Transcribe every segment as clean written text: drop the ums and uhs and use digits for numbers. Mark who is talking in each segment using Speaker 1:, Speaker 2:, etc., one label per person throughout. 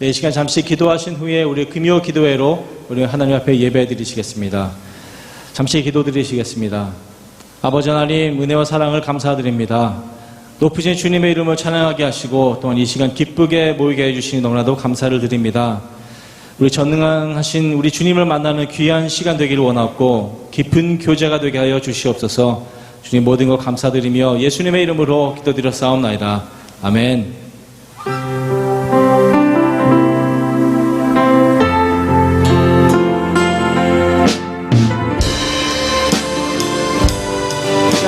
Speaker 1: 이 시간 잠시 기도하신 후에 우리 금요 기도회로 우리 하나님 앞에 예배 드리시겠습니다. 잠시 기도 드리시겠습니다. 아버지 하나님, 은혜와 사랑을 감사드립니다. 높으신 주님의 이름을 찬양하게 하시고 또한 이 시간 기쁘게 모이게 해주시니 너무나도 감사를 드립니다. 우리 전능하신 우리 주님을 만나는 귀한 시간 되기를 원하고 깊은 교제가 되게 하여 주시옵소서. 주님 모든 것 감사드리며 예수님의 이름으로 기도드렸사옵나이다. 아멘.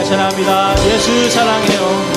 Speaker 1: 찬양합니다. 예수 사랑해요.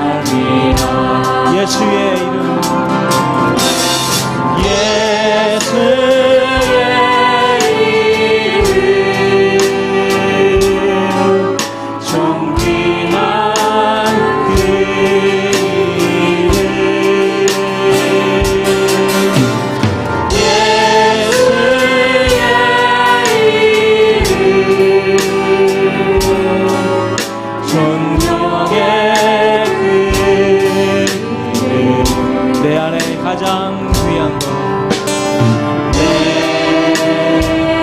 Speaker 1: 알리라. 예수의 이름, 내 안에 가장 귀한 것, 내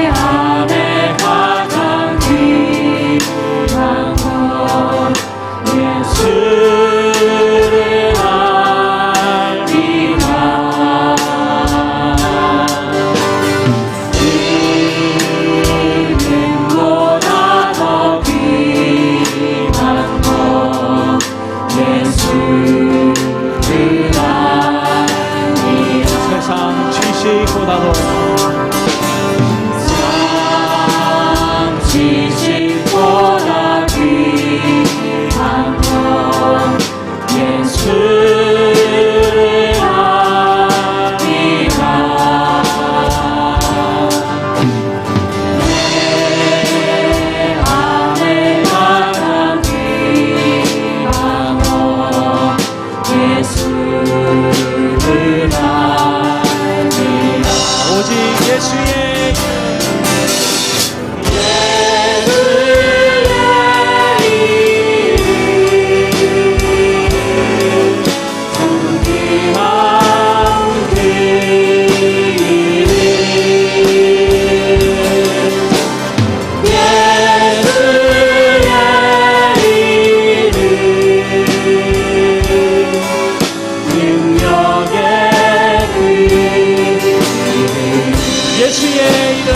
Speaker 1: 안에 가장 귀한 것, 예수를 알리라. 은행보다 더 귀한 것, 예수를 세상 지식보다도 지식보다 귀한 것, 예수를 알리라. 내 안에 가장 귀한 것, 예수를 알리라. 오직 예수의 예수의 이름,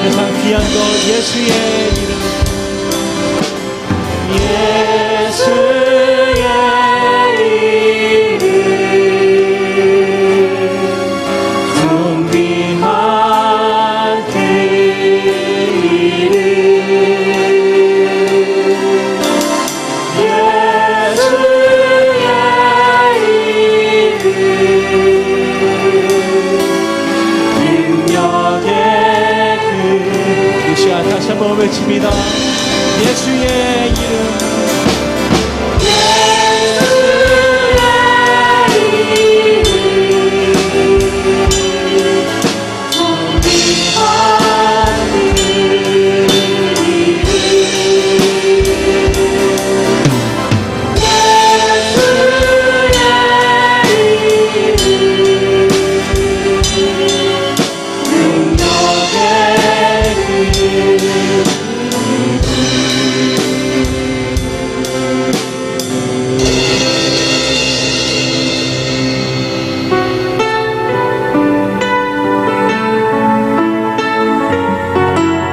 Speaker 1: 세상 귀한 것 예수의 이름, 예수의 이름, 존귀한 그 이름, 예수의 이름, 능력의 이 시간 다시 한번 외칩니다. 예수의 이름,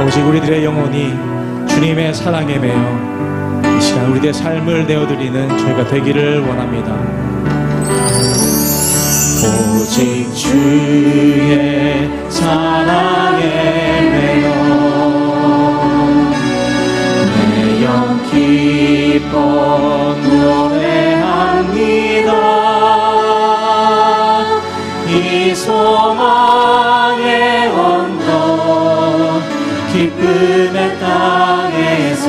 Speaker 1: 오직 우리들의 영혼이 주님의 사랑에 매여 이 시간 우리들의 삶을 내어드리는 저희가 되기를 원합니다. 오직 주의 사랑에 매여 내 영 기뻐 노래합니다. 이 소망의 언덕 기쁨의 땅에서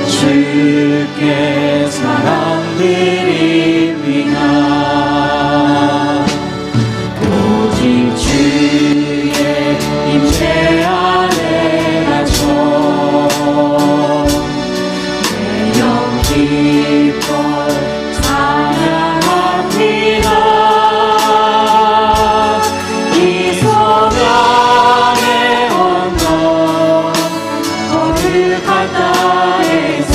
Speaker 1: 주께 사랑 드립니다. 오직 주의 임재 안에 갇혀 내 영 기뻐 찬양합니다. 이 소망의 언덕 거룩한 땅에서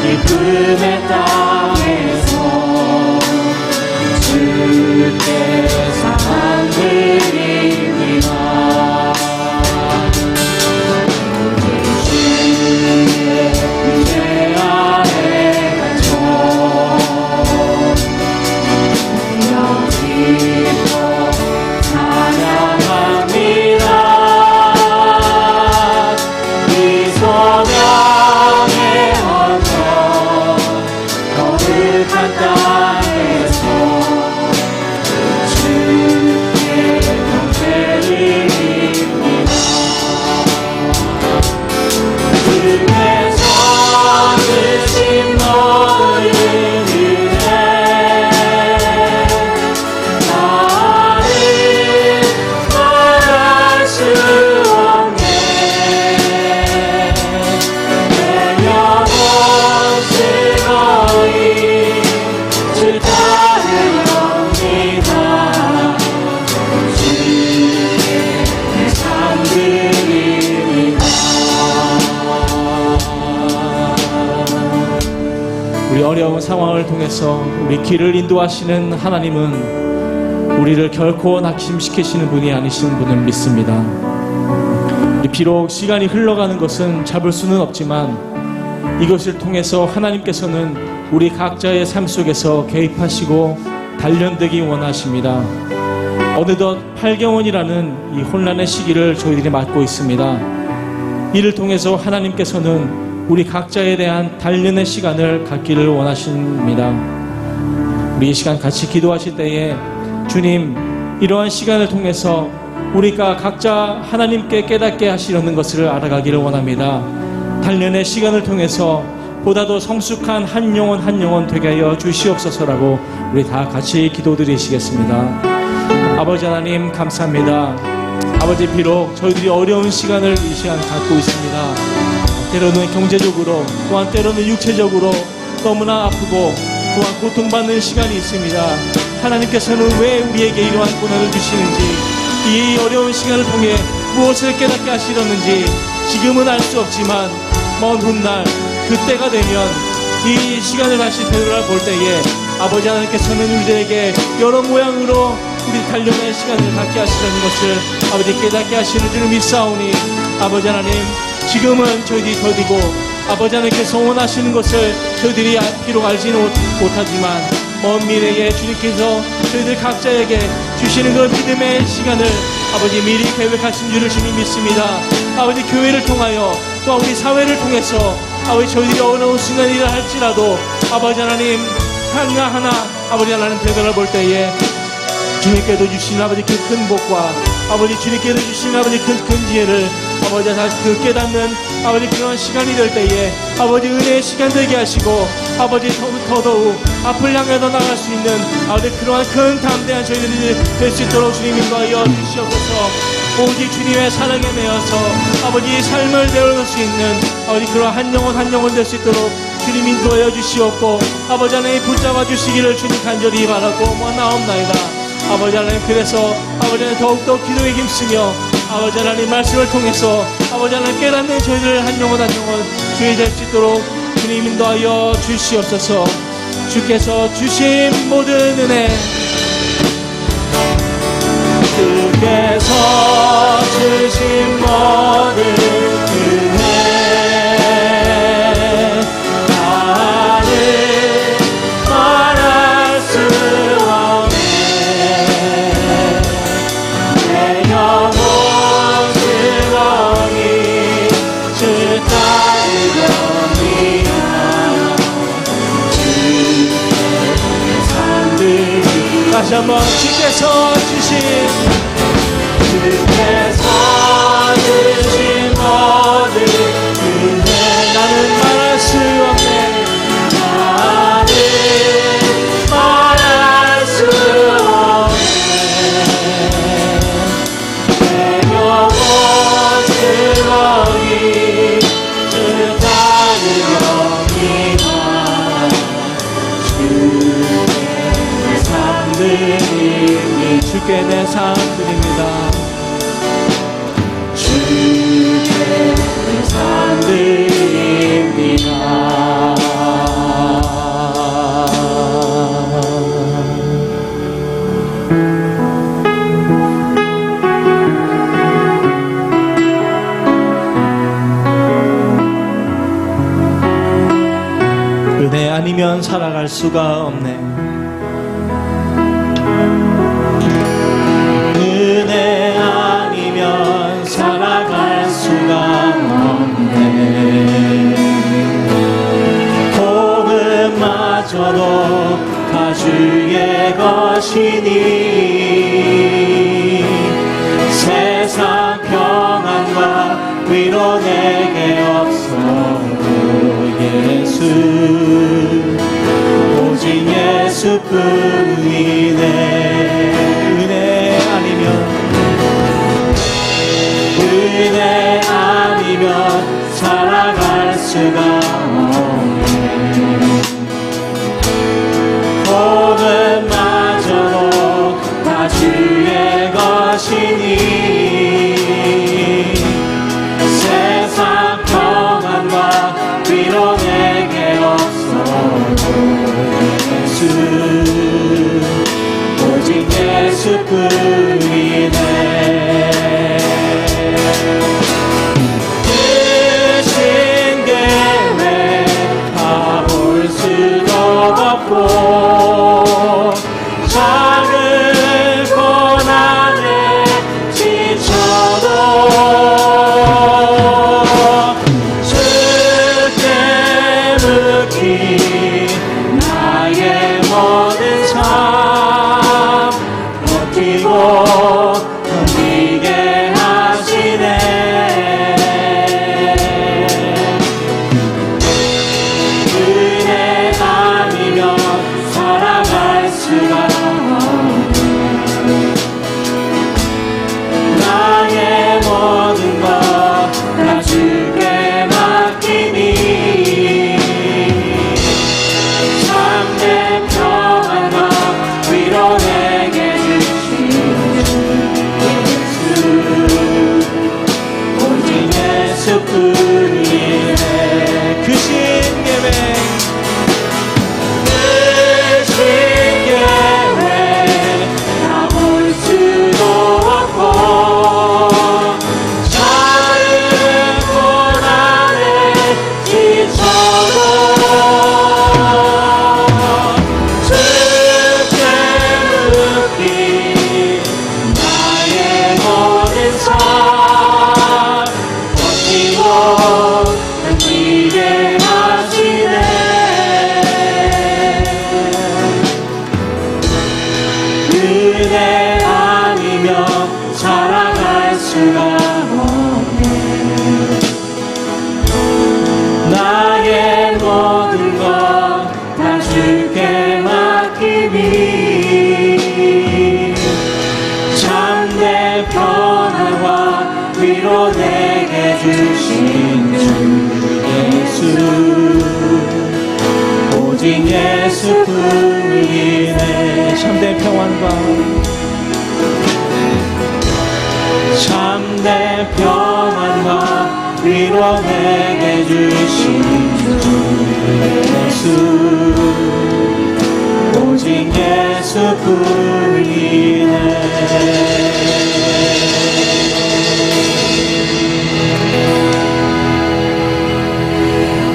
Speaker 1: 기쁨의 땅에서 주께 상 드립니다. 주의 제 아래 갇혀 영기로 찬양합니다. 이 소명의 언덕 거룩한 땅에서 주께 경배드립니다. 주께서 주신 모든 은혜 나를 말할 수 없네. 내 영혼 즐거이 주 따르렵니다. 주께 상 드립니다. 우리 어려운 상황을 통해서 우리 길을 인도하시는 하나님은 우리를 결코 낙심시키시는 분이 아니신 분을 믿습니다. 비록 시간이 흘러가는 것은 잡을 수는 없지만 이것을 통해서 하나님께서는 우리 각자의 삶 속에서 개입하시고 단련되기 원하십니다. 어느덧 8개월이라는 이 혼란의 시기를 저희들이 맞고 있습니다. 이를 통해서 하나님께서는 우리 각자에 대한 단련의 시간을 갖기를 원하십니다. 우리 이 시간 같이 기도하실 때에 주님, 이러한 시간을 통해서 우리가 각자 하나님께 깨닫게 하시려는 것을 알아가기를 원합니다. 단련의 시간을 통해서 보다 더 성숙한 한 영혼 한 영혼 되게 하여 주시옵소서라고 우리 다 같이 기도드리시겠습니다. 아버지 하나님 감사합니다. 아버지, 비록 저희들이 어려운 시간을 이 시간 갖고 있습니다. 때로는 경제적으로, 또한 때로는 육체적으로 너무나 아프고 또한 고통받는 시간이 있습니다. 하나님께서는 왜 우리에게 이러한 고난을 주시는지, 이 어려운 시간을 통해 무엇을 깨닫게 하시려는지 지금은 알 수 없지만 먼 훗날 그때가 되면 이 시간을 다시 되돌아볼 때에 아버지 하나님께서는 우리에게 여러 모양으로 우리 단련의 시간을 갖게 하시려는 것을 아버지 깨닫게 하시는 줄 믿사오니, 아버지 하나님, 지금은 저희들이 더디고 아버지 하나님께서 원하시는 것을 저희들이 비록 알지는 못하지만 먼 미래에 주님께서 저희들 각자에게 주시는 그 믿음의 시간을 아버지 미리 계획하신 줄을 주님 믿습니다. 아버지, 교회를 통하여 또 우리 사회를 통해서 아버지 저희들이 어려운 순간이라 할지라도 아버지 하나님 하나하나 아버지 하나님 되돌아볼 때에 주님께도 주신 아버지 그 큰 복과 아버지 주님께도 주신 아버지 큰 지혜를 아버지 다시 그 깨닫는 아버지 그런 시간이 될 때에 아버지 은혜의 시간 되게 하시고 아버지 더더욱 앞을 향해서 나갈 수 있는 아버지 그러한 큰 담대한 저희들이 될 수 있도록 주님 인도하여 주시옵소서. 오직 주님의 사랑에 매여서 아버지 삶을 내어놓을 수 있는 아버지 그러한 한 영혼 한 영혼 될 수 있도록 주님 인도하여 주시옵고 아버지 하나님 붙잡아 주시기를 주님 간절히 바라고 원하옵나이다. 아버지 하나님, 그래서 아버지 하나님 더욱더 기도에 힘쓰며 아버지 하나님 말씀을 통해서 아버지 하나님 깨닫는 저희들 한 영혼 한 영혼 주의 될 수 있도록 주님 인도하여 주시옵소서. 주께서 주신 모든 은혜, 주께서 주신 모든 은혜 나를 말할 수 없네. 내 영혼 즐거이 주 따르렵니다. 주의 산들이 다시 한번 주께서 주신 모든 은혜 나는 말할 수 없네. 나는 말할 수 없네. 내 영혼 즐거이 주 따르렵니다. 주께 상 드립니다. 주께 내 상 드립니다. 주께 상 드립니다. 은혜 아니면 살아갈 수가 없네. 은혜 아니면 살아갈 수가 없네. 복음마저도 다 주의 것이니 세상 평안과 위로 내게 없어도 예수, 오직 예수뿐이네. 은혜 아니면 살아갈 수가 없네. 복음마저도 다 주의 것이니 세상 평안과 위로 내게 없어도 예수, 오직 예수뿐이네. 뜻인 계획 다 볼 수도 없고 작은 고난에 지쳐도 주께 묻기 나의 모든 삶 버티고 견디게 하시네. 은혜 아니면 살아갈 수가 없네. 나의 모든 것 다 주께 맡기니 참된 평안과 위로 내게 주신 예수, 오직 예수뿐이네. 크신 계획 다 볼 수도 없고 작은 고난에 지쳐도 주께 묻기 나의 모든 삶 버티고 견디게 하시네. 은혜 아니면 살아갈 수가 없네. 나의 모든 것 다 주께 맡기니 참된 평안과 위로 내게 주신 주 예수, 오직 예수뿐이네. 참된 평안과 위로 내게 주신 주 예수, 오직 예수뿐이네.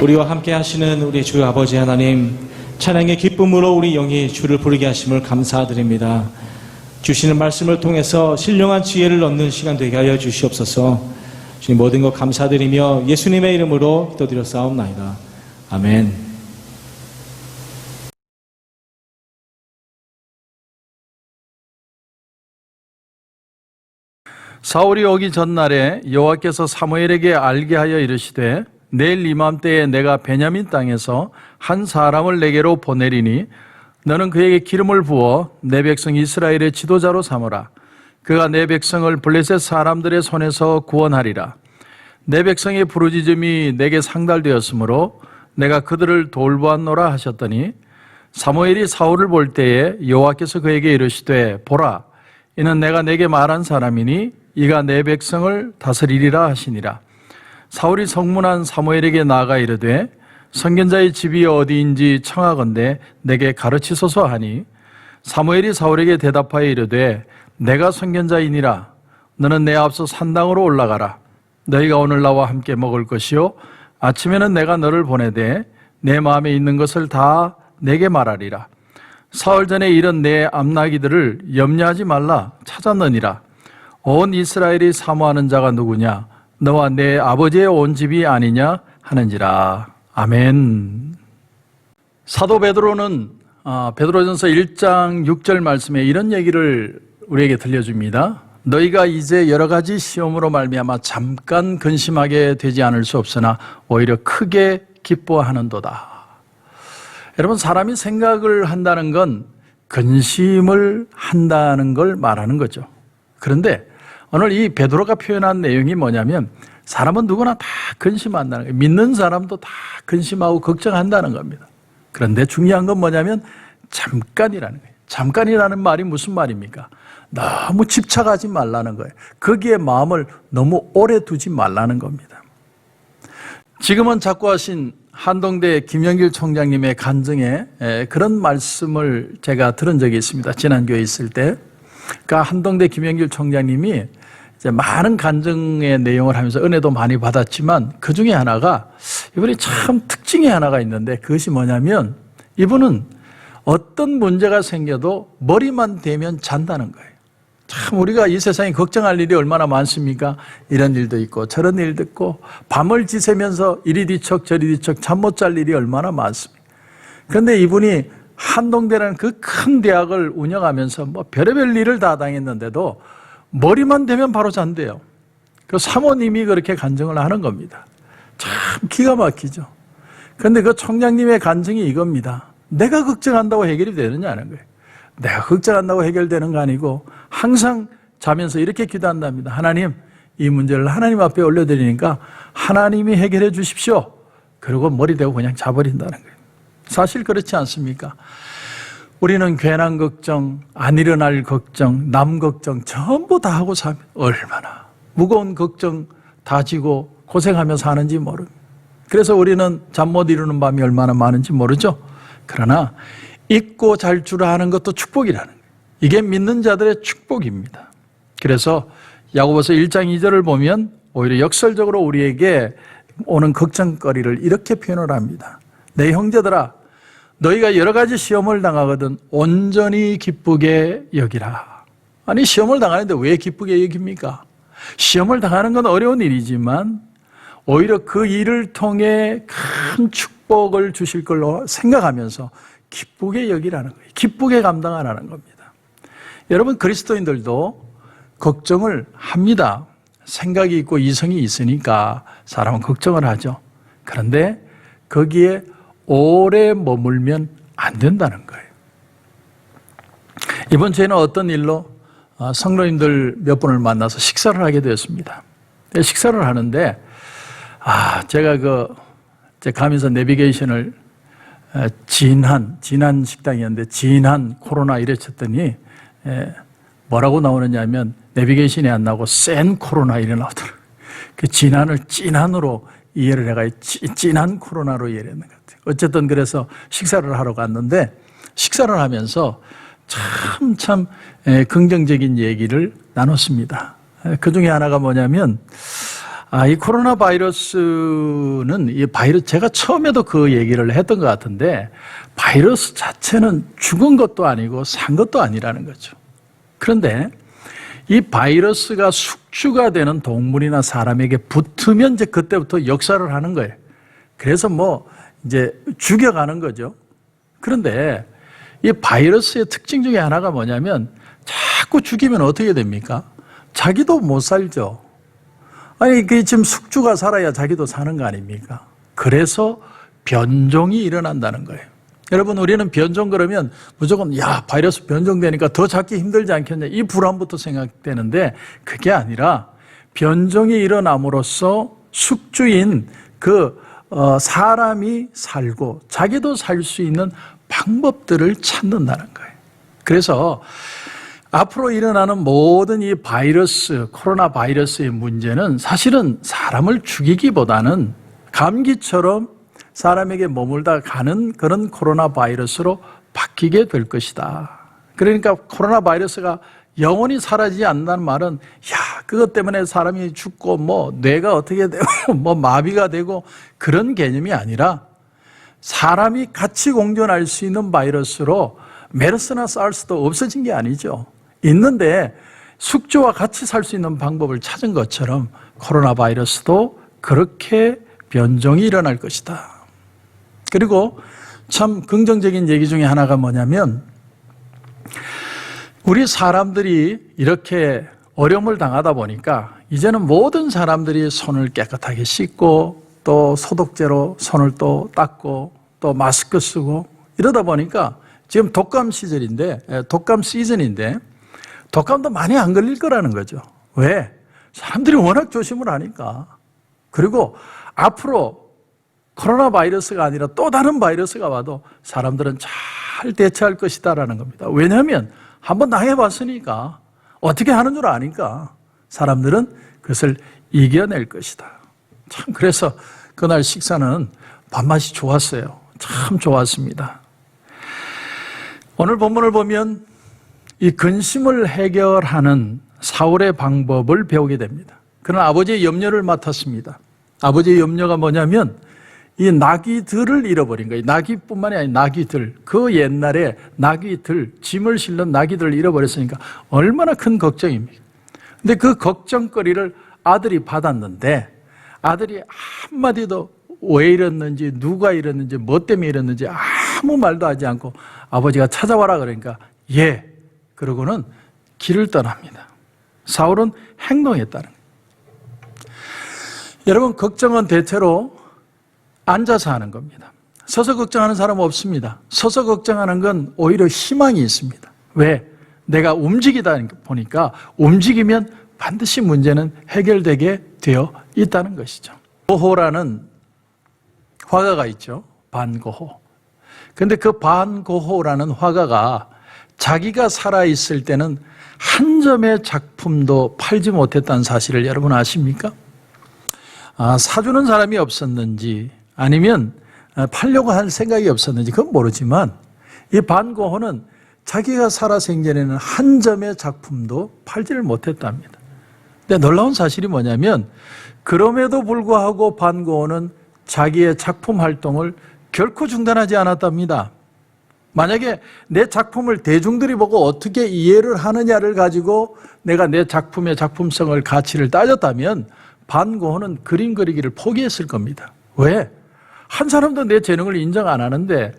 Speaker 1: 우리와 함께 하시는 우리 주 아버지 하나님, 찬양의 기쁨으로 우리 영이 주를 부르게 하심을 감사드립니다. 주시는 말씀을 통해서 신령한 지혜를 얻는 시간 되게 하여 주시옵소서. 주님 모든 것 감사드리며 예수님의 이름으로 기도드려 싸움나이다. 아멘.
Speaker 2: 사울이 오기 전날에 여호와께서 사무엘에게 알게 하여 이르시되 내일 이맘때에 내가 베냐민 땅에서 한 사람을 내게로 보내리니 너는 그에게 기름을 부어 내 백성 이스라엘의 지도자로 삼으라. 그가 내 백성을 블레셋 사람들의 손에서 구원하리라. 내 백성의 부르짖음이 내게 상달되었으므로 내가 그들을 돌보았노라 하셨더니 사무엘이 사울을 볼 때에 여호와께서 그에게 이르시되 보라, 이는 내가 내게 말한 사람이니 이가 내 백성을 다스리리라 하시니라. 사울이 성문한 사무엘에게 나아가 이르되 선견자의 집이 어디인지 청하건대 내게 가르치소서 하니 사무엘이 사울에게 대답하여 이르되 내가 선견자이니라. 너는 내 앞서 산당으로 올라가라. 너희가 오늘 나와 함께 먹을 것이요 아침에는 내가 너를 보내되 내 마음에 있는 것을 다 내게 말하리라. 사흘 전에 이런 내 암나기들을 염려하지 말라. 찾았느니라. 온 이스라엘이 사모하는 자가 누구냐? 너와 내 아버지의 온 집이 아니냐 하는지라. 아멘. 사도 베드로는 베드로전서 1장 6절 말씀에 이런 얘기를 우리에게 들려줍니다. 너희가 이제 여러 가지 시험으로 말미암아 잠깐 근심하게 되지 않을 수 없으나 오히려 크게 기뻐하는도다. 여러분, 사람이 생각을 한다는 건 근심을 한다는 걸 말하는 거죠. 그런데 오늘 이 베드로가 표현한 내용이 뭐냐면 사람은 누구나 다 근심한다는 거예요. 믿는 사람도 다 근심하고 걱정한다는 겁니다. 그런데 중요한 건 뭐냐면 잠깐이라는 거예요. 잠깐이라는 말이 무슨 말입니까? 너무 집착하지 말라는 거예요. 거기에 마음을 너무 오래 두지 말라는 겁니다. 지금은 작고하신 한동대 김영길 총장님의 간증에 그런 말씀을 제가 들은 적이 있습니다. 지난 교회 있을 때. 그러니까 한동대 김영길 총장님이 이제 많은 간증의 내용을 하면서 은혜도 많이 받았지만 그 중에 하나가 이분이 참 특징이 하나가 있는데 그것이 뭐냐면 이분은 어떤 문제가 생겨도 머리만 대면 잔다는 거예요. 참 우리가 이 세상에 걱정할 일이 얼마나 많습니까? 이런 일도 있고 저런 일도 있고 밤을 지새면서 이리 뒤척 저리 뒤척 잠 못 잘 일이 얼마나 많습니까? 그런데 이분이 한동대라는 그 큰 대학을 운영하면서 뭐 별의별 일을 다 당했는데도 머리만 대면 바로 잔대요. 그 사모님이 그렇게 간증을 하는 겁니다. 참 기가 막히죠. 그런데 그 총장님의 간증이 이겁니다. 내가 걱정한다고 해결이 되느냐는 거예요. 내가 걱정한다고 해결되는 거 아니고 항상 자면서 이렇게 기도한답니다. 하나님, 이 문제를 하나님 앞에 올려드리니까 하나님이 해결해 주십시오. 그리고 머리 대고 그냥 자버린다는 거예요. 사실 그렇지 않습니까? 우리는 괜한 걱정, 안 일어날 걱정, 남 걱정 전부 다 하고 삽니다. 얼마나 무거운 걱정 다 지고 고생하며 사는지 모릅니다. 그래서 우리는 잠 못 이루는 밤이 얼마나 많은지 모르죠. 그러나 잊고 잘 줄 아는 것도 축복이라는 거예요. 이게 믿는 자들의 축복입니다. 그래서 야고보서 1장 2절을 보면 오히려 역설적으로 우리에게 오는 걱정거리를 이렇게 표현을 합니다. 내 형제들아, 너희가 여러 가지 시험을 당하거든 온전히 기쁘게 여기라. 아니, 시험을 당하는데 왜 기쁘게 여깁니까? 시험을 당하는 건 어려운 일이지만 오히려 그 일을 통해 큰 축복을 주실 걸로 생각하면서 기쁘게 여기라는 거예요. 기쁘게 감당하라는 겁니다. 여러분, 그리스도인들도 걱정을 합니다. 생각이 있고 이성이 있으니까 사람은 걱정을 하죠. 그런데 거기에 오래 머물면 안 된다는 거예요. 이번 주에는 어떤 일로 성도님들 몇 분을 만나서 식사를 하게 되었습니다. 식사를 하는데 제가 가면서 내비게이션을 진한 식당이었는데 진한 코로나 이래 쳤더니 뭐라고 나오느냐 하면 내비게이션이 안 나오고 센 코로나 이래 나오더라고요. 그 진한을 찐한으로 이해를 해가 찐한 코로나로 이해를 했는 것 같아요. 어쨌든 그래서 식사를 하러 갔는데 식사를 하면서 참 긍정적인 얘기를 나눴습니다. 그 중에 하나가 뭐냐면 이 코로나 바이러스는 제가 처음에도 그 얘기를 했던 것 같은데 바이러스 자체는 죽은 것도 아니고 산 것도 아니라는 거죠. 그런데 이 바이러스가 숙주가 되는 동물이나 사람에게 붙으면 이제 그때부터 역사를 하는 거예요. 그래서 이제 죽여가는 거죠. 그런데 이 바이러스의 특징 중에 하나가 뭐냐면 자꾸 죽이면 어떻게 됩니까? 자기도 못 살죠. 아니, 지금 숙주가 살아야 자기도 사는 거 아닙니까? 그래서 변종이 일어난다는 거예요. 여러분, 우리는 변종 그러면 무조건 바이러스 변종되니까 더 잡기 힘들지 않겠냐, 이 불안부터 생각되는데 그게 아니라 변종이 일어남으로써 숙주인 사람이 살고 자기도 살 수 있는 방법들을 찾는다는 거예요. 그래서 앞으로 일어나는 모든 이 코로나 바이러스의 문제는 사실은 사람을 죽이기보다는 감기처럼 사람에게 머물다 가는 그런 코로나 바이러스로 바뀌게 될 것이다. 그러니까 코로나 바이러스가 영원히 사라지지 않는다는 말은 그것 때문에 사람이 죽고 뇌가 어떻게 되고 마비가 되고 그런 개념이 아니라 사람이 같이 공존할 수 있는 바이러스로 메르스나 사르스도 없어진 게 아니죠. 있는데 숙주와 같이 살 수 있는 방법을 찾은 것처럼 코로나 바이러스도 그렇게 변종이 일어날 것이다. 그리고 참 긍정적인 얘기 중에 하나가 뭐냐면 우리 사람들이 이렇게 어려움을 당하다 보니까 이제는 모든 사람들이 손을 깨끗하게 씻고 또 소독제로 손을 또 닦고 또 마스크 쓰고 이러다 보니까 지금 독감 시즌인데 독감도 많이 안 걸릴 거라는 거죠. 왜? 사람들이 워낙 조심을 하니까. 그리고 앞으로 코로나 바이러스가 아니라 또 다른 바이러스가 와도 사람들은 잘 대처할 것이다라는 겁니다. 왜냐하면 한번 당해봤으니까 어떻게 하는 줄 아니까 사람들은 그것을 이겨낼 것이다. 참 그래서 그날 식사는 밥맛이 좋았어요. 참 좋았습니다. 오늘 본문을 보면 이 근심을 해결하는 사울의 방법을 배우게 됩니다. 그는 아버지의 염려를 맡았습니다. 아버지의 염려가 뭐냐면 이 나귀들을 잃어버린 거예요. 나귀뿐만이 아니라 나귀들. 그 옛날에 나귀들, 짐을 실는 나귀들을 잃어버렸으니까 얼마나 큰 걱정입니까? 근데 그 걱정거리를 아들이 받았는데 아들이 한마디도 왜 이랬는지 누가 이랬는지 뭐 때문에 이랬는지 아무 말도 하지 않고 아버지가 찾아와라 그러니까 예 그러고는 길을 떠납니다. 사울은 행동했다는 거예요. 여러분 걱정은 대체로 앉아서 하는 겁니다. 서서 걱정하는 사람은 없습니다. 서서 걱정하는 건 오히려 희망이 있습니다. 왜? 내가 움직이다 보니까 움직이면 반드시 문제는 해결되게 되어 있다는 것이죠. 고호라는 화가가 있죠. 반고호. 근데 그 반고호라는 화가가 자기가 살아있을 때는 한 점의 작품도 팔지 못했다는 사실을 여러분 아십니까? 사주는 사람이 없었는지 아니면 팔려고 할 생각이 없었는지 그건 모르지만 이 반고호는 자기가 살아 생전에는 한 점의 작품도 팔지를 못했답니다. 근데 놀라운 사실이 뭐냐면 그럼에도 불구하고 반고호는 자기의 작품 활동을 결코 중단하지 않았답니다. 만약에 내 작품을 대중들이 보고 어떻게 이해를 하느냐를 가지고 내가 내 작품의 작품성을 가치를 따졌다면 반고호는 그림 그리기를 포기했을 겁니다. 왜? 한 사람도 내 재능을 인정 안 하는데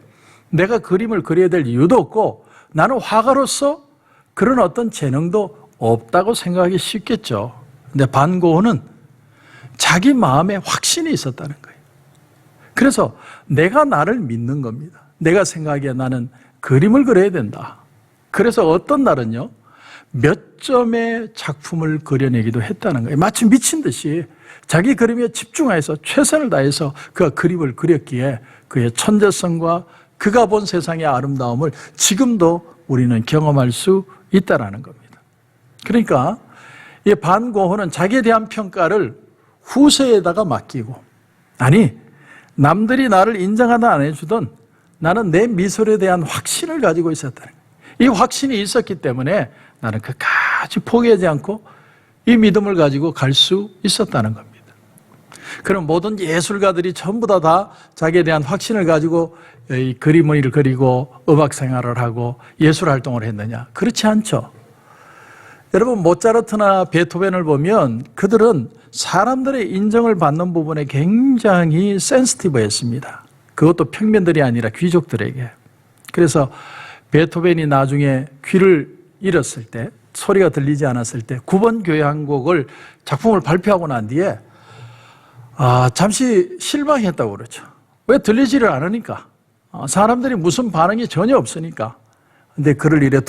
Speaker 2: 내가 그림을 그려야 될 이유도 없고 나는 화가로서 그런 어떤 재능도 없다고 생각하기 쉽겠죠. 근데 반고호는 자기 마음에 확신이 있었다는 거예요. 그래서 내가 나를 믿는 겁니다. 내가 생각하기에 나는 그림을 그려야 된다. 그래서 어떤 날은요, 몇 점의 작품을 그려내기도 했다는 거예요. 마치 미친 듯이 자기 그림에 집중해서 최선을 다해서 그가 그림을 그렸기에 그의 천재성과 그가 본 세상의 아름다움을 지금도 우리는 경험할 수 있다는 겁니다. 그러니까 이 반고호는 자기에 대한 평가를 후세에다가 맡기고 아니 남들이 나를 인정하다 안 해주던 나는 내 미술에 대한 확신을 가지고 있었다는 거예요. 이 확신이 있었기 때문에 나는 끝까지 포기하지 않고 이 믿음을 가지고 갈 수 있었다는 겁니다. 그럼 모든 예술가들이 전부 다 자기에 대한 확신을 가지고 이 그림을 그리고 음악 생활을 하고 예술 활동을 했느냐? 그렇지 않죠. 여러분 모차르트나 베토벤을 보면 그들은 사람들의 인정을 받는 부분에 굉장히 센시티브했습니다. 그것도 평민들이 아니라 귀족들에게. 그래서 베토벤이 나중에 귀를 잃었을 때 소리가 들리지 않았을 때 9번 교향곡을 작품을 발표하고 난 뒤에 잠시 실망했다고 그러죠. 왜 들리지를 않으니까. 사람들이 무슨 반응이 전혀 없으니까. 근데 그를 이래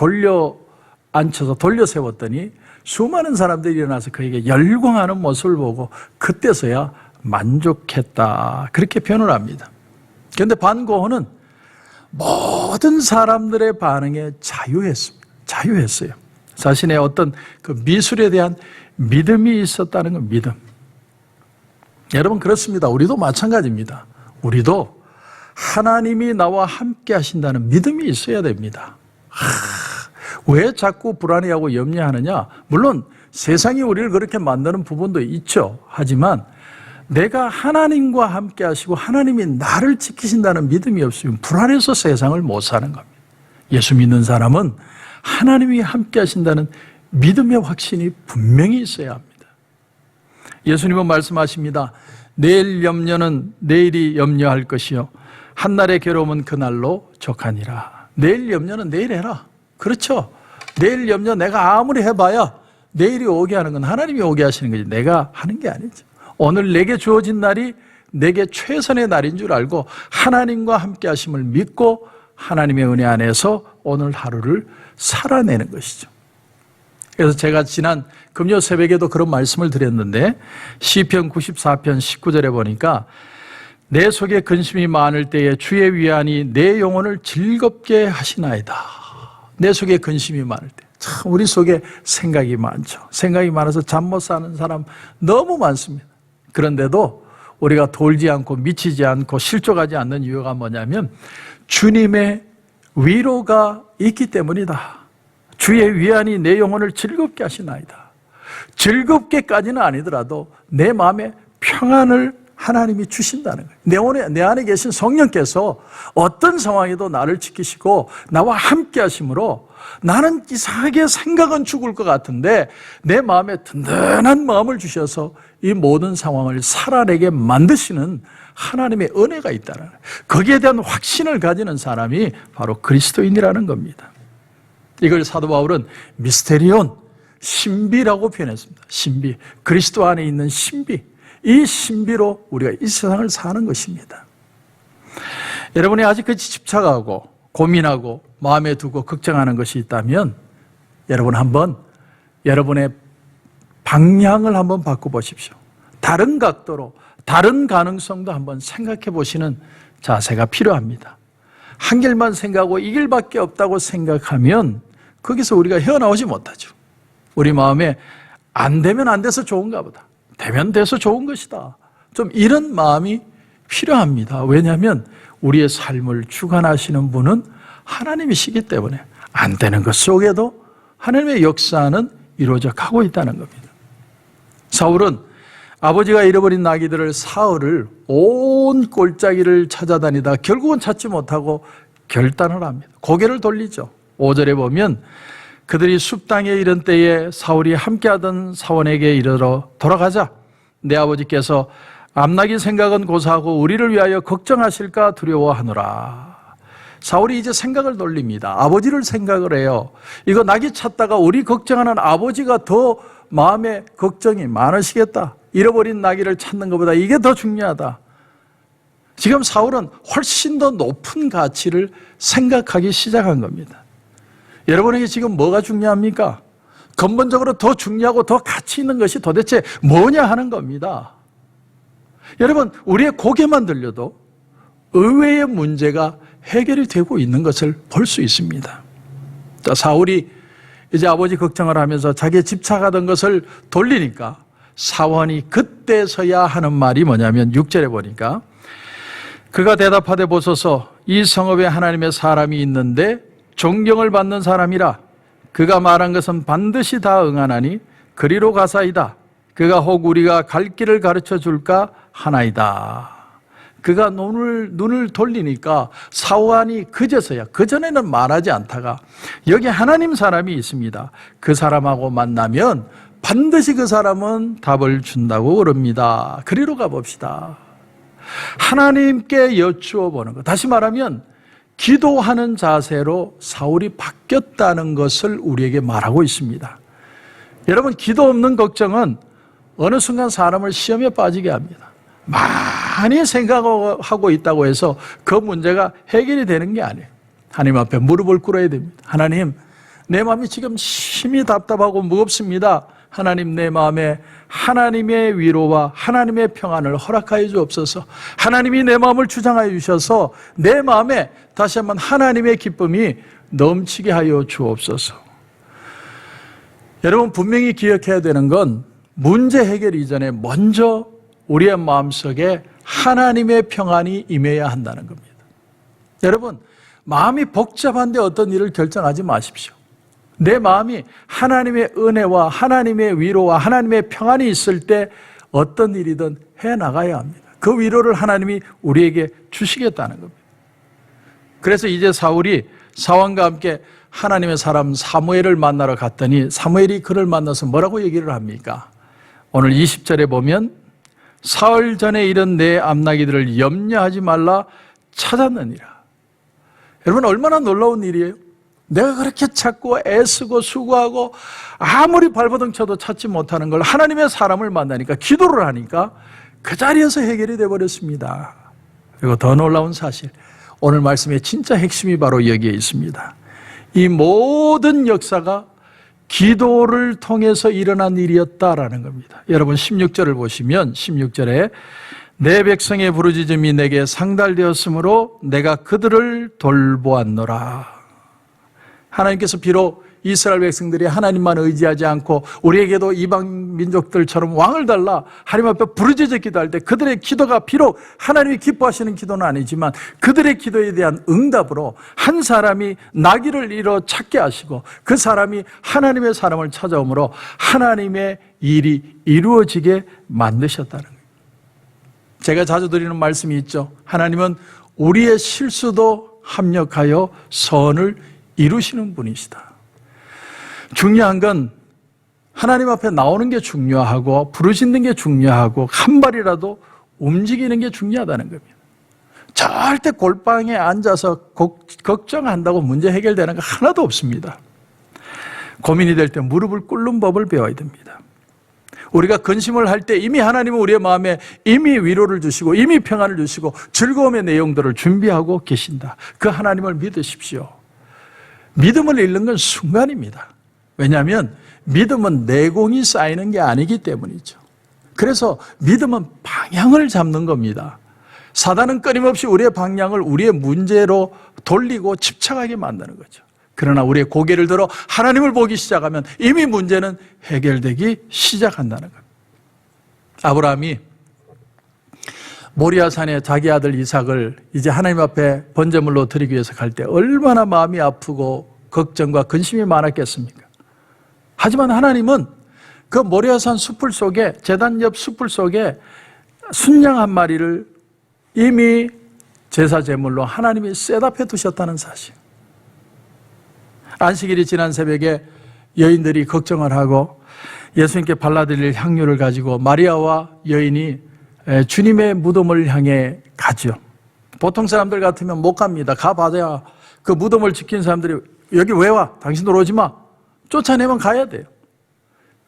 Speaker 2: 앉혀서 돌려 세웠더니 수많은 사람들이 일어나서 그에게 열광하는 모습을 보고 그때서야 만족했다. 그렇게 표현을 합니다. 그런데 반고호는 모든 사람들의 반응에 자유했어요. 자신의 어떤 그 미술에 대한 믿음이 있었다는 건 믿음. 여러분 그렇습니다. 우리도 마찬가지입니다. 우리도 하나님이 나와 함께 하신다는 믿음이 있어야 됩니다. 왜 자꾸 불안해하고 염려하느냐? 물론 세상이 우리를 그렇게 만드는 부분도 있죠. 하지만 내가 하나님과 함께 하시고 하나님이 나를 지키신다는 믿음이 없으면 불안해서 세상을 못 사는 겁니다. 예수 믿는 사람은 하나님이 함께 하신다는 믿음의 확신이 분명히 있어야 합니다. 예수님은 말씀하십니다. 내일 염려는 내일이 염려할 것이요 한날의 괴로움은 그날로 족하니라. 내일 염려는 내일 해라. 그렇죠. 내일 염려 내가 아무리 해봐야 내일이 오게 하는 건 하나님이 오게 하시는 거지 내가 하는 게 아니죠. 오늘 내게 주어진 날이 내게 최선의 날인 줄 알고 하나님과 함께 하심을 믿고 하나님의 은혜 안에서 오늘 하루를 살아내는 것이죠. 그래서 제가 지난 금요 새벽에도 그런 말씀을 드렸는데 시편 94편 19절에 보니까 내 속에 근심이 많을 때에 주의 위안이 내 영혼을 즐겁게 하시나이다. 내 속에 근심이 많을 때. 참 우리 속에 생각이 많죠. 생각이 많아서 잠 못 사는 사람 너무 많습니다. 그런데도 우리가 돌지 않고 미치지 않고 실족하지 않는 이유가 뭐냐면 주님의 위로가 있기 때문이다. 주의 위안이 내 영혼을 즐겁게 하시나이다. 즐겁게까지는 아니더라도 내 마음에 평안을 하나님이 주신다는 거예요. 내 안에 계신 성령께서 어떤 상황에도 나를 지키시고 나와 함께 하심으로 나는 이상하게 생각은 죽을 것 같은데 내 마음에 든든한 마음을 주셔서 이 모든 상황을 살아내게 만드시는 하나님의 은혜가 있다는 거예요. 거기에 대한 확신을 가지는 사람이 바로 그리스도인이라는 겁니다. 이걸 사도 바울은 미스테리온, 신비라고 표현했습니다. 신비, 그리스도 안에 있는 신비. 이 신비로 우리가 이 세상을 사는 것입니다. 여러분이 아직까지 집착하고 고민하고 마음에 두고 걱정하는 것이 있다면 여러분 한번 여러분의 방향을 한번 바꿔보십시오. 다른 각도로 다른 가능성도 한번 생각해 보시는 자세가 필요합니다. 한 길만 생각하고 이 길밖에 없다고 생각하면 거기서 우리가 헤어나오지 못하죠. 우리 마음에 안 되면 안 돼서 좋은가 보다. 되면 돼서 좋은 것이다. 좀 이런 마음이 필요합니다. 왜냐하면 우리의 삶을 주관하시는 분은 하나님이시기 때문에 안 되는 것 속에도 하나님의 역사는 이루어져 가고 있다는 겁니다. 사울은 아버지가 잃어버린 나귀들을 사흘을 온 골짜기를 찾아다니다 결국은 찾지 못하고 결단을 합니다. 고개를 돌리죠. 5절에 보면 그들이 숲땅에 이른 때에 사울이 함께하던 사원에게 이르러 돌아가자. 내 아버지께서 암나기 생각은 고사하고 우리를 위하여 걱정하실까 두려워하노라. 사울이 이제 생각을 돌립니다. 아버지를 생각을 해요. 이거 나귀 찾다가 우리 걱정하는 아버지가 더 마음에 걱정이 많으시겠다. 잃어버린 나귀를 찾는 것보다 이게 더 중요하다. 지금 사울은 훨씬 더 높은 가치를 생각하기 시작한 겁니다. 여러분에게 지금 뭐가 중요합니까? 근본적으로 더 중요하고 더 가치 있는 것이 도대체 뭐냐 하는 겁니다. 여러분, 우리의 고개만 들려도 의외의 문제가 해결이 되고 있는 것을 볼 수 있습니다. 자, 사울이 이제 아버지 걱정을 하면서 자기의 집착하던 것을 돌리니까 사원이 그때서야 하는 말이 뭐냐면 6절에 보니까 그가 대답하되 보소서 이 성읍에 하나님의 사람이 있는데 존경을 받는 사람이라 그가 말한 것은 반드시 다 응하나니 그리로 가사이다. 그가 혹 우리가 갈 길을 가르쳐 줄까 하나이다. 그가 눈을 돌리니까 사원이 그제서야, 그전에는 말하지 않다가 여기 하나님 사람이 있습니다. 그 사람하고 만나면 반드시 그 사람은 답을 준다고 그럽니다. 그리로 가봅시다. 하나님께 여쭈어 보는 것. 다시 말하면 기도하는 자세로 사울이 바뀌었다는 것을 우리에게 말하고 있습니다. 여러분, 기도 없는 걱정은 어느 순간 사람을 시험에 빠지게 합니다. 많이 생각하고 있다고 해서 그 문제가 해결이 되는 게 아니에요. 하나님 앞에 무릎을 꿇어야 됩니다. 하나님, 내 마음이 지금 심히 답답하고 무겁습니다. 하나님, 내 마음에 하나님의 위로와 하나님의 평안을 허락하여 주옵소서. 하나님이 내 마음을 주장하여 주셔서 내 마음에 다시 한번 하나님의 기쁨이 넘치게 하여 주옵소서. 여러분, 분명히 기억해야 되는 건 문제 해결 이전에 먼저 우리의 마음속에 하나님의 평안이 임해야 한다는 겁니다. 여러분, 마음이 복잡한데 어떤 일을 결정하지 마십시오. 내 마음이 하나님의 은혜와 하나님의 위로와 하나님의 평안이 있을 때 어떤 일이든 해나가야 합니다. 그 위로를 하나님이 우리에게 주시겠다는 겁니다. 그래서 이제 사울이 사왕과 함께 하나님의 사람 사무엘을 만나러 갔더니 사무엘이 그를 만나서 뭐라고 얘기를 합니까? 오늘 20절에 보면 사흘 전에 이른 내 암나기들을 염려하지 말라 찾았느니라. 여러분, 얼마나 놀라운 일이에요? 내가 그렇게 찾고 애쓰고 수고하고 아무리 발버둥 쳐도 찾지 못하는 걸 하나님의 사람을 만나니까, 기도를 하니까 그 자리에서 해결이 되어버렸습니다. 그리고 더 놀라운 사실, 오늘 말씀의 진짜 핵심이 바로 여기에 있습니다. 이 모든 역사가 기도를 통해서 일어난 일이었다라는 겁니다. 여러분 16절을 보시면 16절에 내 백성의 부르짖음이 내게 상달되었으므로 내가 그들을 돌보았노라. 하나님께서 비록 이스라엘 백성들이 하나님만 의지하지 않고 우리에게도 이방 민족들처럼 왕을 달라 하나님 앞에 부르짖어 기도할 때 그들의 기도가 비록 하나님이 기뻐하시는 기도는 아니지만 그들의 기도에 대한 응답으로 한 사람이 나귀를 잃어 찾게 하시고 그 사람이 하나님의 사람을 찾아오므로 하나님의 일이 이루어지게 만드셨다는 거예요. 제가 자주 드리는 말씀이 있죠. 하나님은 우리의 실수도 합력하여 선을 이루시는 분이시다. 중요한 건 하나님 앞에 나오는 게 중요하고 부르짖는 게 중요하고 한 발이라도 움직이는 게 중요하다는 겁니다. 절대 골방에 앉아서 걱정한다고 문제 해결되는 거 하나도 없습니다. 고민이 될 때 무릎을 꿇는 법을 배워야 됩니다. 우리가 근심을 할 때 이미 하나님은 우리의 마음에 이미 위로를 주시고 이미 평안을 주시고 즐거움의 내용들을 준비하고 계신다. 그 하나님을 믿으십시오. 믿음을 잃는 건 순간입니다. 왜냐하면 믿음은 내공이 쌓이는 게 아니기 때문이죠. 그래서 믿음은 방향을 잡는 겁니다. 사단은 끊임없이 우리의 방향을 우리의 문제로 돌리고 집착하게 만드는 거죠. 그러나 우리의 고개를 들어 하나님을 보기 시작하면 이미 문제는 해결되기 시작한다는 겁니다. 아브라함이 모리아산에 자기 아들 이삭을 이제 하나님 앞에 번제물로 드리기 위해서 갈 때 얼마나 마음이 아프고 걱정과 근심이 많았겠습니까? 하지만 하나님은 그 모리아산 숲을 속에, 제단 옆 숲을 속에 순양 한 마리를 이미 제사 제물로 하나님이 셋업해 두셨다는 사실. 안식일이 지난 새벽에 여인들이 걱정을 하고 예수님께 발라드릴 향유를 가지고 마리아와 여인이 주님의 무덤을 향해 가죠. 보통 사람들 같으면 못 갑니다. 가봐야 그 무덤을 지킨 사람들이 여기 왜 와? 당신들 오지 마. 쫓아내면 가야 돼요.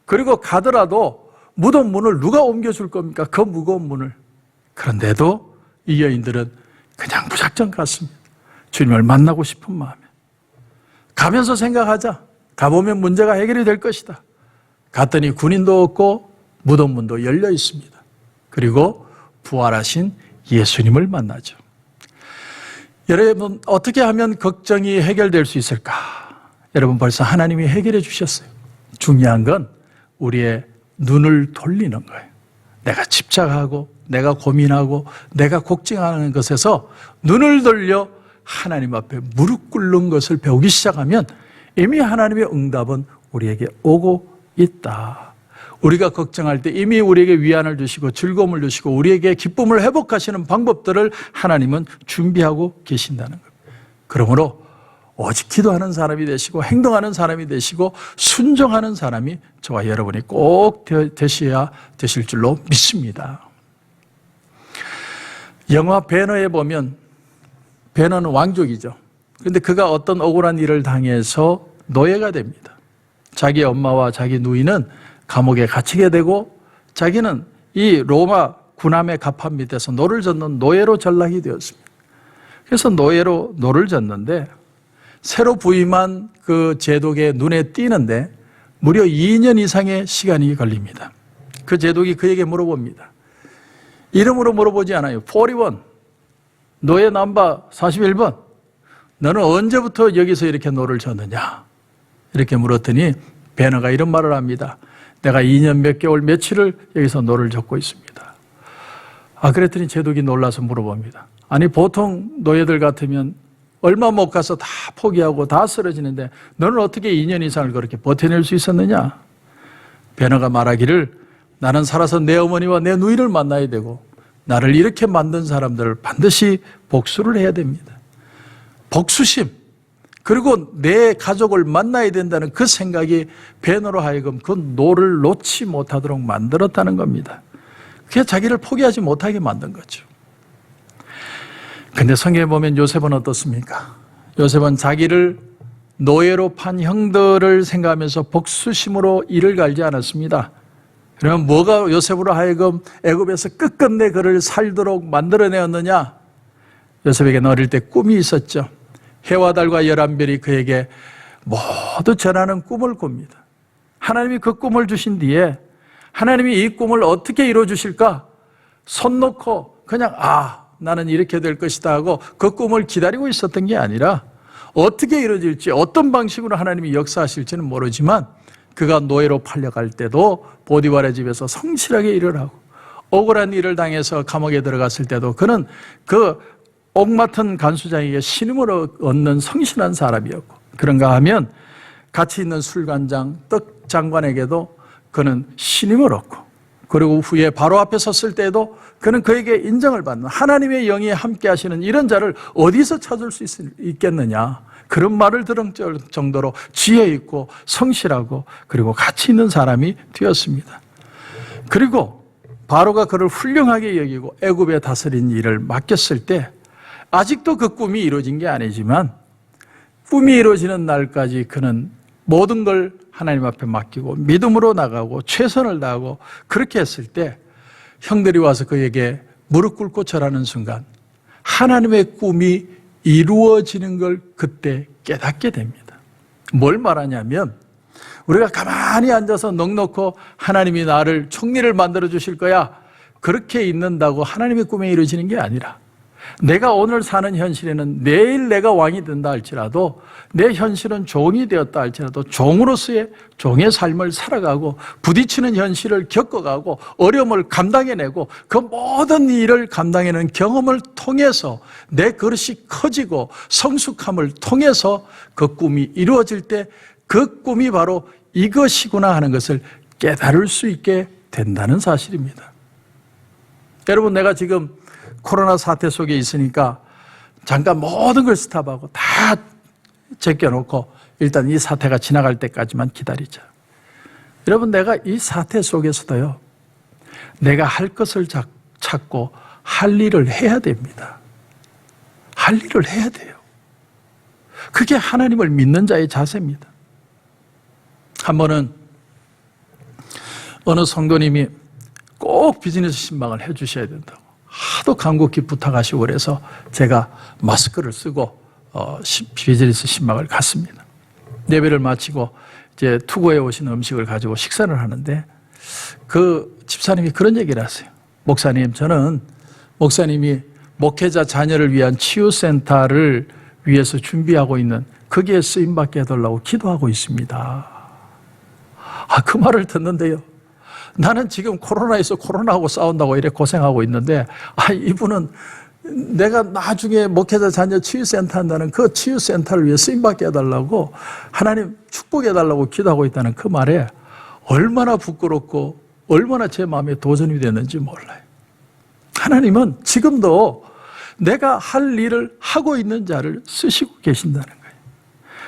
Speaker 2: 그리고 가더라도 무덤 문을 누가 옮겨줄 겁니까? 그 무거운 문을. 그런데도 이 여인들은 그냥 무작정 갔습니다. 주님을 만나고 싶은 마음에. 가면서 생각하자. 가보면 문제가 해결이 될 것이다. 갔더니 군인도 없고 무덤 문도 열려 있습니다. 그리고 부활하신 예수님을 만나죠. 여러분, 어떻게 하면 걱정이 해결될 수 있을까? 여러분, 벌써 하나님이 해결해 주셨어요. 중요한 건 우리의 눈을 돌리는 거예요. 내가 집착하고 내가 고민하고 내가 걱정하는 것에서 눈을 돌려 하나님 앞에 무릎 꿇는 것을 배우기 시작하면 이미 하나님의 응답은 우리에게 오고 있다. 우리가 걱정할 때 이미 우리에게 위안을 주시고 즐거움을 주시고 우리에게 기쁨을 회복하시는 방법들을 하나님은 준비하고 계신다는 겁니다. 그러므로 오직 기도하는 사람이 되시고 행동하는 사람이 되시고 순종하는 사람이 저와 여러분이 꼭 되셔야 되실 줄로 믿습니다. 영화 배너에 보면 배너는 왕족이죠. 그런데 그가 어떤 억울한 일을 당해서 노예가 됩니다. 자기 엄마와 자기 누이는 감옥에 갇히게 되고 자기는 이 로마 군함의 갑판 밑에서 노를 젓는 노예로 전락이 되었습니다. 그래서 노예로 노를 젓는데 새로 부임한 그 제독의 눈에 띄는데 무려 2년 이상의 시간이 걸립니다. 그 제독이 그에게 물어봅니다. 이름으로 물어보지 않아요. 41, 노예 넘버 41번. 너는 언제부터 여기서 이렇게 노를 젓느냐? 이렇게 물었더니 배너가 이런 말을 합니다. 내가 2년 몇 개월 며칠을 여기서 노를 젓고 있습니다. 그랬더니 제독이 놀라서 물어봅니다. 아니, 보통 노예들 같으면 얼마 못 가서 다 포기하고 다 쓰러지는데 너는 어떻게 2년 이상을 그렇게 버텨낼 수 있었느냐? 배너가 말하기를 나는 살아서 내 어머니와 내 누이를 만나야 되고 나를 이렇게 만든 사람들을 반드시 복수를 해야 됩니다. 복수심, 그리고 내 가족을 만나야 된다는 그 생각이 베너로 하여금 그 노를 놓지 못하도록 만들었다는 겁니다. 그게 자기를 포기하지 못하게 만든 거죠. 근데 성경에 보면 요셉은 어떻습니까? 요셉은 자기를 노예로 판 형들을 생각하면서 복수심으로 이를 갈지 않았습니다. 그러면 뭐가 요셉으로 하여금 애굽에서 끝끝내 그를 살도록 만들어내었느냐? 요셉에게는 어릴 때 꿈이 있었죠. 해와 달과 11별이 그에게 모두 전하는 꿈을 꿉니다. 하나님이 그 꿈을 주신 뒤에 하나님이 이 꿈을 어떻게 이루어 주실까? 손 놓고 그냥 나는 이렇게 될 것이다 하고 그 꿈을 기다리고 있었던 게 아니라 어떻게 이루어질지 어떤 방식으로 하나님이 역사하실지는 모르지만 그가 노예로 팔려갈 때도 보디발의 집에서 성실하게 일을 하고 억울한 일을 당해서 감옥에 들어갔을 때도 그는 그 옥 맡은 간수장에게 신임을 얻는 성실한 사람이었고, 그런가 하면 같이 있는 술관장 떡 장관에게도 그는 신임을 얻고, 그리고 후에 바로 앞에 섰을 때도 그는 그에게 인정을 받는 하나님의 영이 함께 하시는 이런 자를 어디서 찾을 수 있겠느냐, 그런 말을 들은 정도로 지혜 있고 성실하고 그리고 가치 있는 사람이 되었습니다. 그리고 바로가 그를 훌륭하게 여기고 애굽에 다스린 일을 맡겼을 때 아직도 그 꿈이 이루어진 게 아니지만 꿈이 이루어지는 날까지 그는 모든 걸 하나님 앞에 맡기고 믿음으로 나가고 최선을 다하고 그렇게 했을 때 형들이 와서 그에게 무릎 꿇고 절하는 순간 하나님의 꿈이 이루어지는 걸 그때 깨닫게 됩니다. 뭘 말하냐면 우리가 가만히 앉아서 넋놓고 하나님이 나를 총리를 만들어 주실 거야 그렇게 있는다고 하나님의 꿈이 이루어지는 게 아니라 내가 오늘 사는 현실에는 내일 내가 왕이 된다 할지라도 내 현실은 종이 되었다 할지라도 종으로서의 종의 삶을 살아가고 부딪히는 현실을 겪어가고 어려움을 감당해내고 그 모든 일을 감당해내는 경험을 통해서 내 그릇이 커지고 성숙함을 통해서 그 꿈이 이루어질 때 그 꿈이 바로 이것이구나 하는 것을 깨달을 수 있게 된다는 사실입니다. 여러분, 내가 지금 코로나 사태 속에 있으니까 잠깐 모든 걸 스탑하고 다 제껴놓고 일단 이 사태가 지나갈 때까지만 기다리자. 여러분, 내가 이 사태 속에서도요, 내가 할 것을 찾고 할 일을 해야 됩니다. 할 일을 해야 돼요. 그게 하나님을 믿는 자의 자세입니다. 한 번은 어느 성도님이 꼭 비즈니스 신방을 해 주셔야 된다고 하도 간곡히 부탁하시고 그래서 제가 마스크를 쓰고 비즈니스 신방을 갔습니다. 예배를 마치고 이제 투고해 오신 음식을 가지고 식사를 하는데 그 집사님이 그런 얘기를 하세요. 목사님, 저는 목사님이 목회자 자녀를 위한 치유센터를 위해서 준비하고 있는 거기에 쓰임받게 해달라고 기도하고 있습니다. 그 말을 듣는데요, 나는 지금 코로나하고 싸운다고 이렇게 고생하고 있는데 이분은 내가 나중에 목회자 자녀 치유센터 한다는 그 치유센터를 위해 쓰임받게 해달라고 하나님 축복해달라고 기도하고 있다는 그 말에 얼마나 부끄럽고 얼마나 제 마음에 도전이 됐는지 몰라요. 하나님은 지금도 내가 할 일을 하고 있는 자를 쓰시고 계신다는 거예요.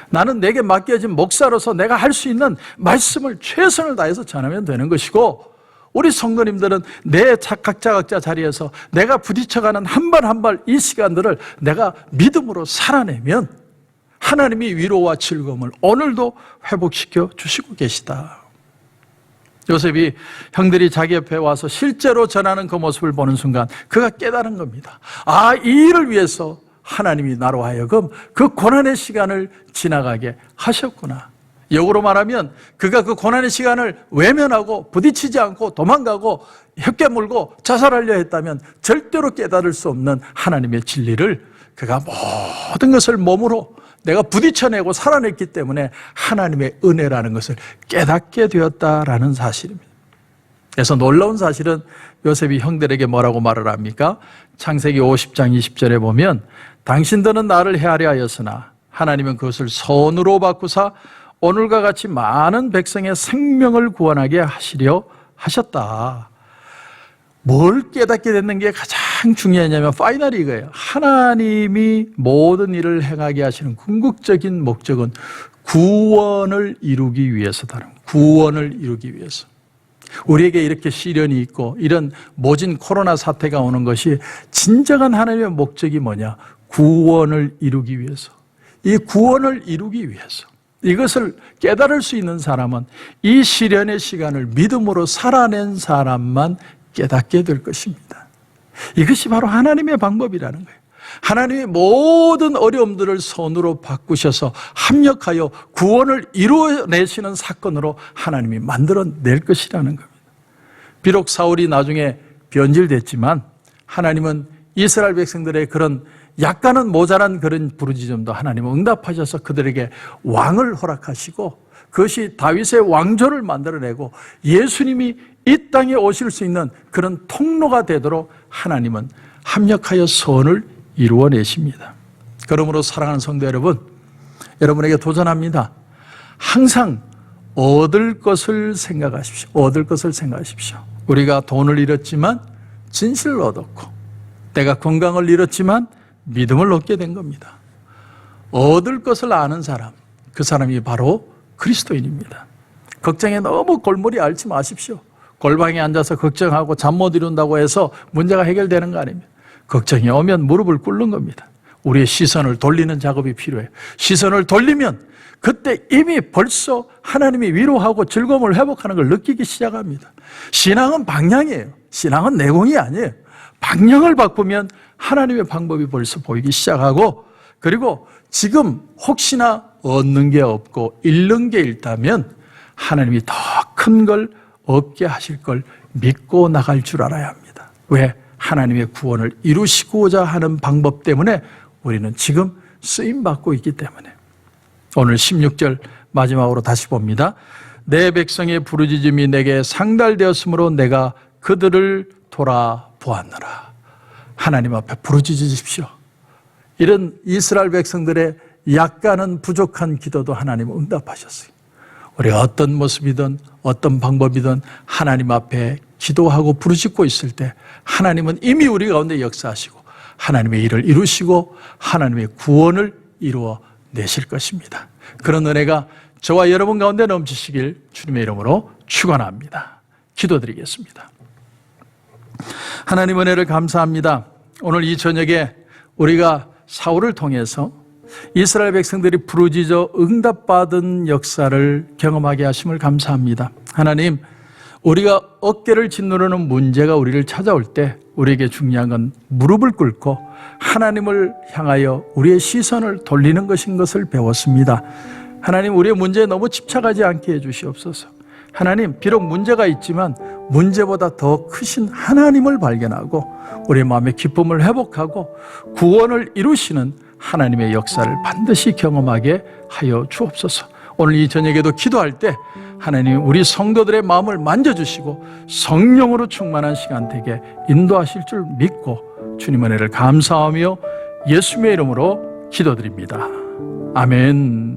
Speaker 2: 나는 내게 맡겨진 목사로서 내가 할 수 있는 말씀을 최선을 다해서 전하면 되는 것이고, 우리 성도님들은 내 각자 자리에서 내가 부딪혀가는 한 발 한 발 이 시간들을 내가 믿음으로 살아내면 하나님이 위로와 즐거움을 오늘도 회복시켜 주시고 계시다. 요셉이 형들이 자기 옆에 와서 실제로 전하는 그 모습을 보는 순간 그가 깨달은 겁니다. 이 일을 위해서 하나님이 나로 하여금 그 고난의 시간을 지나가게 하셨구나. 역으로 말하면 그가 그 고난의 시간을 외면하고 부딪히지 않고 도망가고 혓게 물고 자살하려 했다면 절대로 깨달을 수 없는 하나님의 진리를 그가 모든 것을 몸으로 내가 부딪혀내고 살아냈기 때문에 하나님의 은혜라는 것을 깨닫게 되었다라는 사실입니다. 그래서 놀라운 사실은 요셉이 형들에게 뭐라고 말을 합니까? 창세기 50장 20절에 보면 당신들은 나를 헤아려 하였으나 하나님은 그것을 선으로 바꾸사 오늘과 같이 많은 백성의 생명을 구원하게 하시려 하셨다. 뭘 깨닫게 됐는 게 가장 중요하냐면 파이널이 이거예요. 하나님이 모든 일을 행하게 하시는 궁극적인 목적은 구원을 이루기 위해서다. 구원을 이루기 위해서. 우리에게 이렇게 시련이 있고 이런 모진 코로나 사태가 오는 것이 진정한 하나님의 목적이 뭐냐? 구원을 이루기 위해서. 이 구원을 이루기 위해서. 이것을 깨달을 수 있는 사람은 이 시련의 시간을 믿음으로 살아낸 사람만 깨닫게 될 것입니다. 이것이 바로 하나님의 방법이라는 거예요. 하나님의 모든 어려움들을 손으로 바꾸셔서 합력하여 구원을 이루어내시는 사건으로 하나님이 만들어낼 것이라는 겁니다. 비록 사울이 나중에 변질됐지만 하나님은 이스라엘 백성들의 그런 약간은 모자란 그런 부르짖음도 하나님은 응답하셔서 그들에게 왕을 허락하시고 그것이 다윗의 왕조를 만들어내고 예수님이 이 땅에 오실 수 있는 그런 통로가 되도록 하나님은 합력하여 선을 이루어내십니다. 그러므로 사랑하는 성도 여러분, 여러분에게 도전합니다. 항상 얻을 것을 생각하십시오. 얻을 것을 생각하십시오. 우리가 돈을 잃었지만 진실을 얻었고 내가 건강을 잃었지만 믿음을 얻게 된 겁니다. 얻을 것을 아는 사람, 그 사람이 바로 그리스도인입니다. 걱정에 너무 골머리 앓지 마십시오. 골방에 앉아서 걱정하고 잠 못 이룬다고 해서 문제가 해결되는 거 아닙니다. 걱정이 오면 무릎을 꿇는 겁니다. 우리의 시선을 돌리는 작업이 필요해요. 시선을 돌리면 그때 이미 벌써 하나님이 위로하고 즐거움을 회복하는 걸 느끼기 시작합니다. 신앙은 방향이에요. 신앙은 내공이 아니에요. 방향을 바꾸면 하나님의 방법이 벌써 보이기 시작하고, 그리고 지금 혹시나 얻는 게 없고 잃는 게 있다면 하나님이 더 큰 걸 얻게 하실 걸 믿고 나갈 줄 알아야 합니다. 왜? 하나님의 구원을 이루시고자 하는 방법 때문에 우리는 지금 쓰임받고 있기 때문에. 오늘 16절 마지막으로 다시 봅니다. 내 백성의 부르짖음이 내게 상달되었으므로 내가 그들을 돌아보았노라. 하나님 앞에 부르짖으십시오. 이런 이스라엘 백성들의 약간은 부족한 기도도 하나님은 응답하셨어요. 우리가 어떤 모습이든 어떤 방법이든 하나님 앞에 기도하고 부르짖고 있을 때 하나님은 이미 우리 가운데 역사하시고 하나님의 일을 이루시고 하나님의 구원을 이루어내실 것입니다. 그런 은혜가 저와 여러분 가운데 넘치시길 주님의 이름으로 축원합니다. 기도드리겠습니다. 하나님 은혜를 감사합니다. 오늘 이 저녁에 우리가 사울을 통해서 이스라엘 백성들이 부르짖어 응답받은 역사를 경험하게 하심을 감사합니다. 하나님, 우리가 어깨를 짓누르는 문제가 우리를 찾아올 때 우리에게 중요한 건 무릎을 꿇고 하나님을 향하여 우리의 시선을 돌리는 것인 것을 배웠습니다. 하나님, 우리의 문제에 너무 집착하지 않게 해주시옵소서. 하나님, 비록 문제가 있지만 문제보다 더 크신 하나님을 발견하고 우리의 마음의 기쁨을 회복하고 구원을 이루시는 하나님의 역사를 반드시 경험하게 하여 주옵소서. 오늘 이 저녁에도 기도할 때 하나님 우리 성도들의 마음을 만져주시고 성령으로 충만한 시간 되게 인도하실 줄 믿고 주님 은혜를 감사하며 예수님의 이름으로 기도드립니다. 아멘.